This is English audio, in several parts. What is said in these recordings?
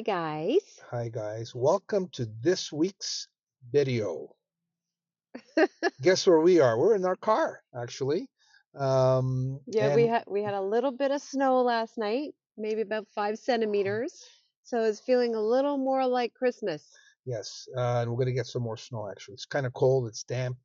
guys. Hi guys, welcome to this week's video. Guess where we are? We're in our car, actually. Yeah, we had a little bit of snow last night, maybe about 5 centimeters. So it's feeling a little more like Christmas. Yes, and we're gonna get some more snow. Actually, it's kind of cold. It's damp.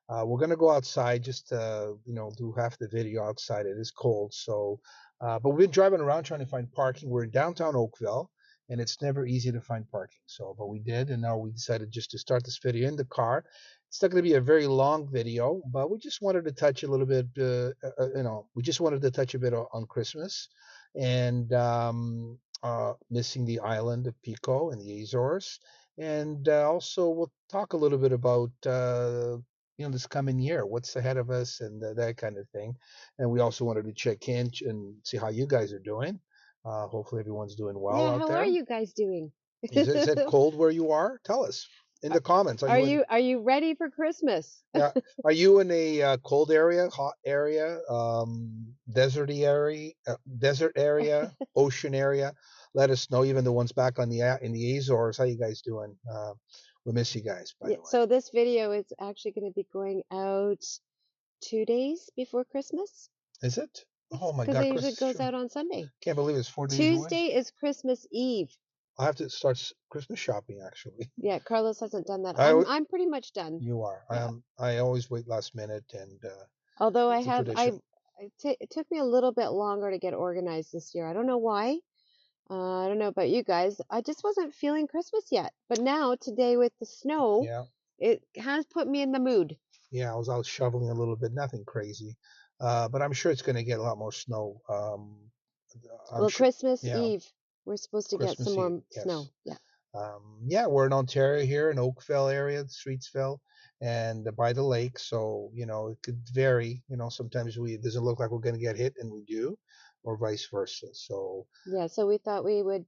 We're gonna go outside just to, do half the video outside. It is cold, so. But we've been driving around trying to find parking. We're in downtown Oakville, and it's never easy to find parking. So, but we did, and now we decided just to start this video in the car. It's not going to be a very long video, but we just wanted to touch a little bit. We just wanted to touch a bit on Christmas, and missing the island of Pico and the Azores. And also, we'll talk a little bit about this coming year, what's ahead of us, and that kind of thing. And we also wanted to check in and see how you guys are doing. Hopefully, everyone's doing well out how there. are you guys doing? Is it cold where you are? Tell us in the comments. Are you ready for Christmas? Yeah. Are you in a cold area, hot area, desert area, ocean area? Let us know. Even the ones back on in the Azores, how you guys doing? We miss you guys, by the way. So this video is actually going to be going out 2 days before Christmas. Is it? Oh my God! Because it usually goes out on Sunday. Can't believe it's 4 days Tuesday away. is Christmas Eve. I have to start Christmas shopping, actually. Yeah, Carlos hasn't done that. I'm pretty much done. You are. Yeah. I always wait last minute, and although it took me a little bit longer to get organized this year. I don't know why. I don't know about you guys. I just wasn't feeling Christmas yet. But now, today with the snow, it has put me in the mood. Yeah, I was out shoveling a little bit. Nothing crazy. But I'm sure it's going to get a lot more snow. Christmas Eve, we're supposed to get some more snow. Yeah. We're in Ontario here, in Oakville area, Streetsville, and by the lake. So, it could vary. Sometimes it doesn't look like we're going to get hit, and we do, or vice versa. So. Yeah, so we thought we would,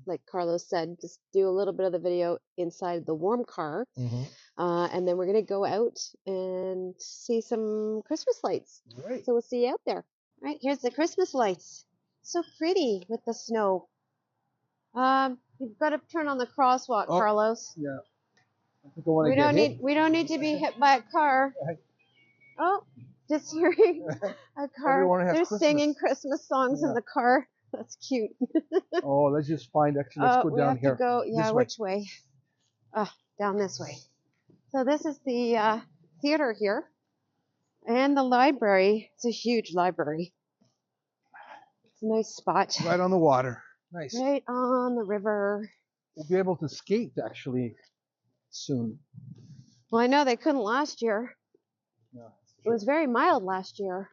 like Carlos said, just do a little bit of the video inside the warm car. Mm-hmm. And then we're going to go out and see some Christmas lights. Right. So we'll see you out there. All right, here's the Christmas lights. So pretty with the snow. You've got to turn on the crosswalk, Carlos. Yeah. I think I want to get hit. We don't need to be hit by a car. Oh, just hearing a car. They're singing Christmas songs in the car. That's cute. Oh, let's just find. Actually, let's go down here. Which way? Down this way. So this is the theater here, and the library. It's a huge library. It's a nice spot. Right on the water. Nice. Right on the river. We'll be able to skate actually soon. Well, I know they couldn't last year. No, it was very mild last year.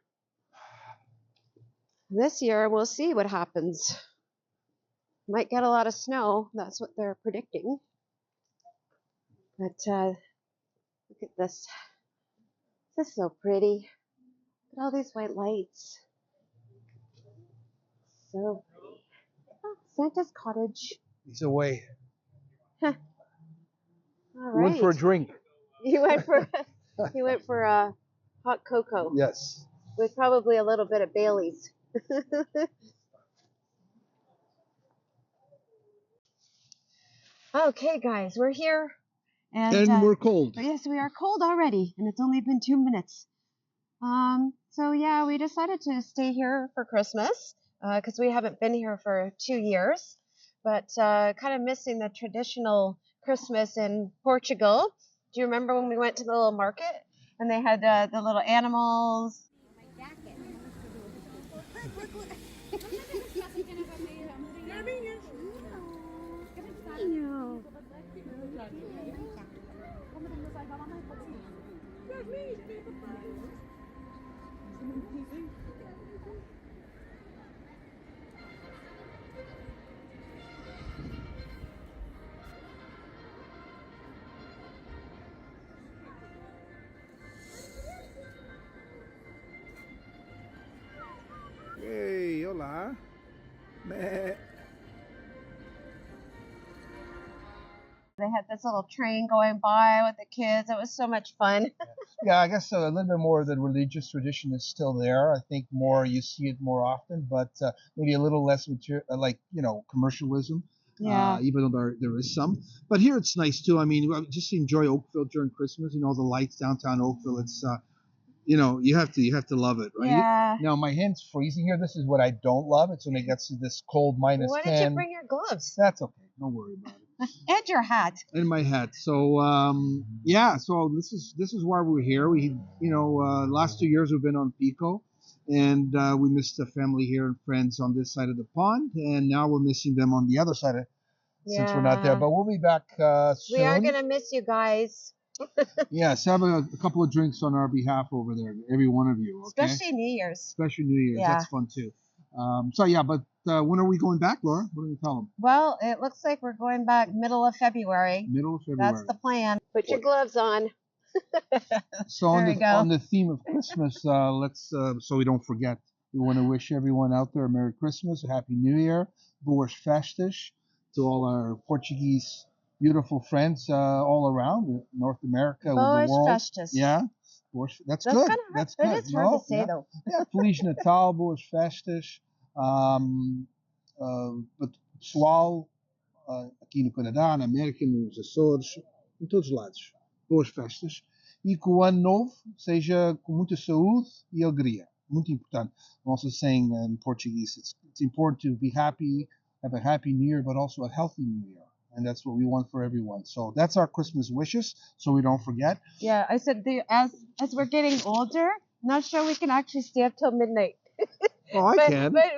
This year, we'll see what happens. Might get a lot of snow. That's what they're predicting. But look at this. This is so pretty. Look at all these white lights. So pretty. Oh, Santa's cottage. He's away. All right. Went for a drink. He went for a hot cocoa. Yes. With probably a little bit of Bailey's. Okay, guys, we're here. And we're cold. Yes, we are cold already, and it's only been 2 minutes. So yeah, we decided to stay here for Christmas because we haven't been here for 2 years, but kind of missing the traditional Christmas in Portugal. Do you remember when we went to the little market and they had the little animals? Hey, hola. They had this little train going by with the kids. It was so much fun. Yeah, I guess a little bit more of the religious tradition is still there. I think more you see it more often, but maybe a little less commercialism. Yeah. even though there is some. But here it's nice too. I mean, just enjoy Oakville during Christmas. You know, the lights downtown Oakville. It's you know, you have to love it, right? Yeah. Now my hand's freezing here. This is what I don't love. It's when it gets to this cold minus Why 10. didn't you bring your gloves? That's okay. Don't worry about it. And your hat. And my hat. So yeah. So this is why we're here. We last 2 years we've been on Pico, and we missed the family here and friends on this side of the pond, and now we're missing them on the other side since we're not there. But we'll be back soon. We are gonna miss you guys. Yes, have a couple of drinks on our behalf over there, every one of you. Okay? Especially New Year's. Especially New Year's. Yeah. That's fun too. So yeah, but when are we going back, Laura? What do we tell them? Well, it looks like we're going back middle of February. Middle of February. That's the plan. Put your gloves on. So on the theme of Christmas, let's so we don't forget, we want to wish everyone out there a Merry Christmas, a Happy New Year, BOAS FESTAS to all our Portuguese beautiful friends all around North America, BOAS the world. FESTAS. Yeah, that's good. That's good. It is hard to say though. Yeah, Feliz Natal, BOAS FESTAS. But pessoal aqui no Canadá, na América, nos Açores, em todos os lados. Boas festas. E que o ano novo seja com muita saúde e alegria. Muito importante. I'm also saying in Portuguese, it's important to be happy, have a happy New Year, but also a healthy New Year. And that's what we want for everyone. So that's our Christmas wishes, so we don't forget. Yeah, I said as we're getting older, not sure we can actually stay up till midnight. Oh, I can. But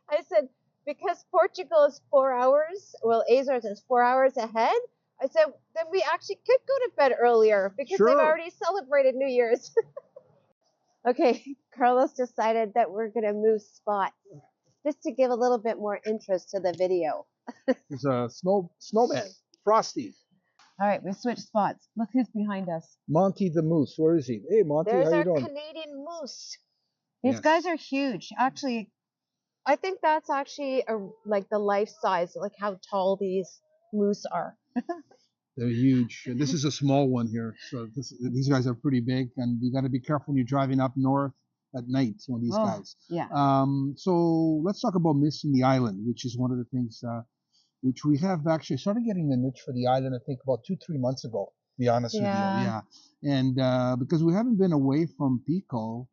I said, because Portugal is 4 hours, well, Azores is 4 hours ahead, I said, then we actually could go to bed earlier because they've already celebrated New Year's. Okay, Carlos decided that we're going to move spots just to give a little bit more interest to the video. There's a snowman, Frosty. All right, we switched spots. Look who's behind us. Monty the Moose. Where is he? Hey, Monty, There's how you our doing? Canadian moose. These guys are huge. Actually, I think that's actually like the life size, like how tall these moose are. They're huge. This is a small one here. So these guys are pretty big, and you got to be careful when you're driving up north at night. Some of these guys. Yeah. So let's talk about missing the island, which is one of the things which we have actually started getting the niche for the island. I think about 2-3 months ago. To be honest with you, yeah. And because we haven't been away from Pico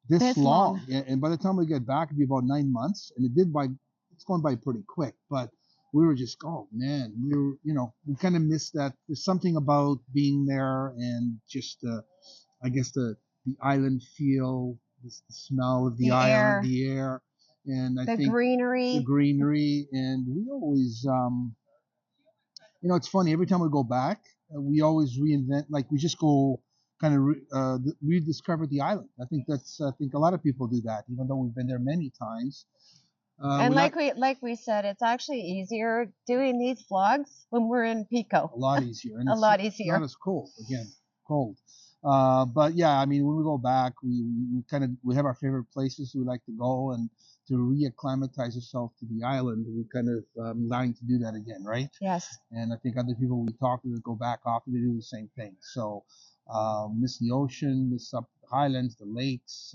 this long, and by the time we get back, it'll be about 9 months, and it's going by pretty quick, but. We were just, oh man, we kind of missed that. There's something about being there and just, I guess the island feel, the smell of the island, the air, and I think the greenery, and we always, it's funny. Every time we go back, we always reinvent. Like we just go kind of rediscover the island. I think a lot of people do that, even though we've been there many times. And like we said, it's actually easier doing these vlogs when we're in Pico. A lot easier. And a lot easier. Not as cold. Again, cold. But yeah, I mean, when we go back, we have our favorite places we like to go, and to reacclimatize ourselves to the island, we kind of dying to do that again, right? Yes. And I think other people we talk to that go back often, they do the same thing. So miss the ocean, miss up the highlands, the lakes.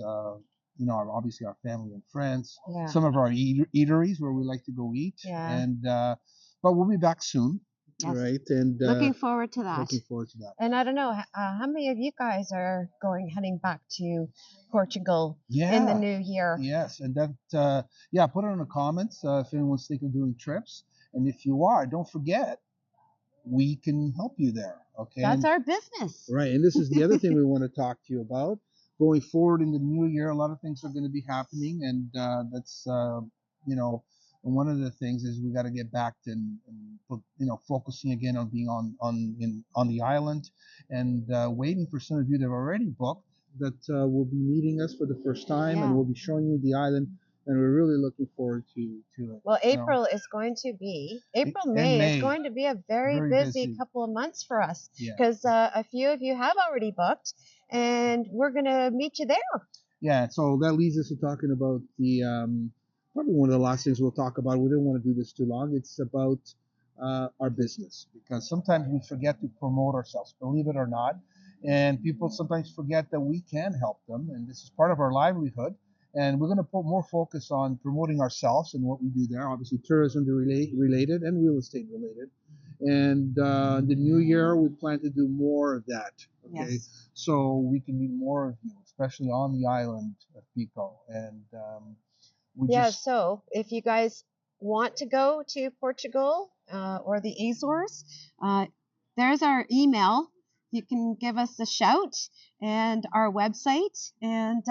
Obviously our family and friends, some of our eateries where we like to go eat, and but we'll be back soon, right? And looking forward to that. Looking forward to that. And I don't know how many of you guys are heading back to Portugal in the new year. Yes, and that put it in the comments if anyone's thinking of doing trips, and if you are, don't forget we can help you there. Okay, that's our business, right? And this is the other thing we want to talk to you about. Going forward in the new year, a lot of things are going to be happening, and that's one of the things is we got to get back to focusing again on being on the island, and waiting for some of you that have already booked that will be meeting us for the first time, and we'll be showing you the island, and we're really looking forward to it. Well, May is going to be a very busy couple of months for us because a few of you have already booked. And we're going to meet you there. Yeah, so that leads us to talking about the, probably one of the last things we'll talk about. We didn't want to do this too long. It's about our business, because sometimes we forget to promote ourselves, believe it or not. And people sometimes forget that we can help them. And this is part of our livelihood. And we're going to put more focus on promoting ourselves and what we do there. Obviously, tourism related and real estate related. And the new year, we plan to do more of that. Okay, Yes. so we can meet more of you, especially on the island of Pico. And So if you guys want to go to Portugal or the Azores, there's our email. You can give us a shout and our website, and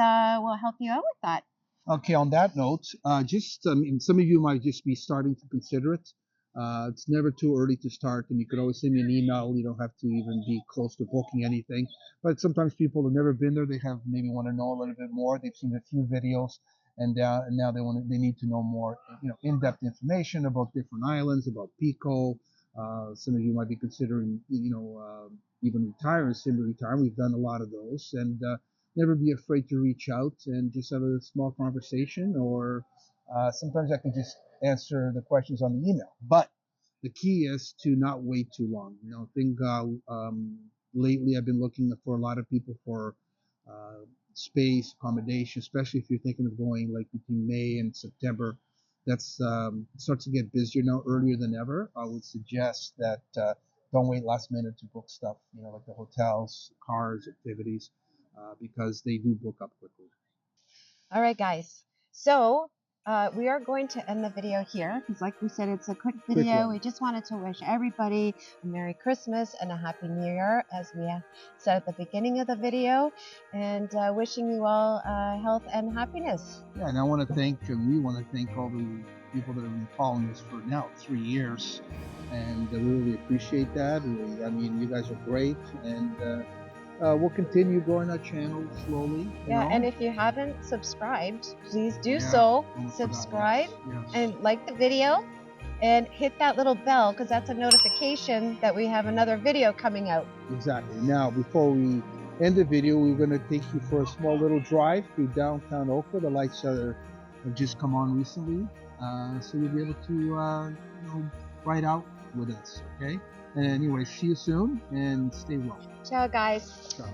we'll help you out with that. Okay, on that note, some of you might just be starting to consider it. It's never too early to start, and you could always send me an email. You don't have to even be close to booking anything. But sometimes people have never been there. They have maybe want to know a little bit more. They've seen a few videos, and now they need to know more, in-depth information about different islands, about Pico. Some of you might be considering, even retiring, semi-retiring. We've done a lot of those, and never be afraid to reach out and just have a small conversation, or sometimes I can just answer the questions on the email. But the key is to not wait too long. I think lately I've been looking for a lot of people for space, accommodation, especially if you're thinking of going like between May and September. That's starts to get busier now, earlier than ever. I would suggest that don't wait last minute to book stuff, like the hotels, cars, activities. Because they do book up quickly. All right, guys. So we are going to end the video here because, like we said, it's a quick video. We just wanted to wish everybody a Merry Christmas and a Happy New Year, as we said at the beginning of the video, and wishing you all health and happiness. Yeah, and we want to thank all the people that have been following us for now 3 years, and we really appreciate that. You guys are great, and we'll continue growing our channel slowly. And if you haven't subscribed, please do so. Subscribe and like the video and hit that little bell because that's a notification that we have another video coming out. Exactly. Now, before we end the video, we're going to take you for a small little drive through downtown Oakville. The lights have just come on recently, so you'll be able to ride out with us. Okay. And anyway, see you soon and stay well. Ciao, guys. Ciao.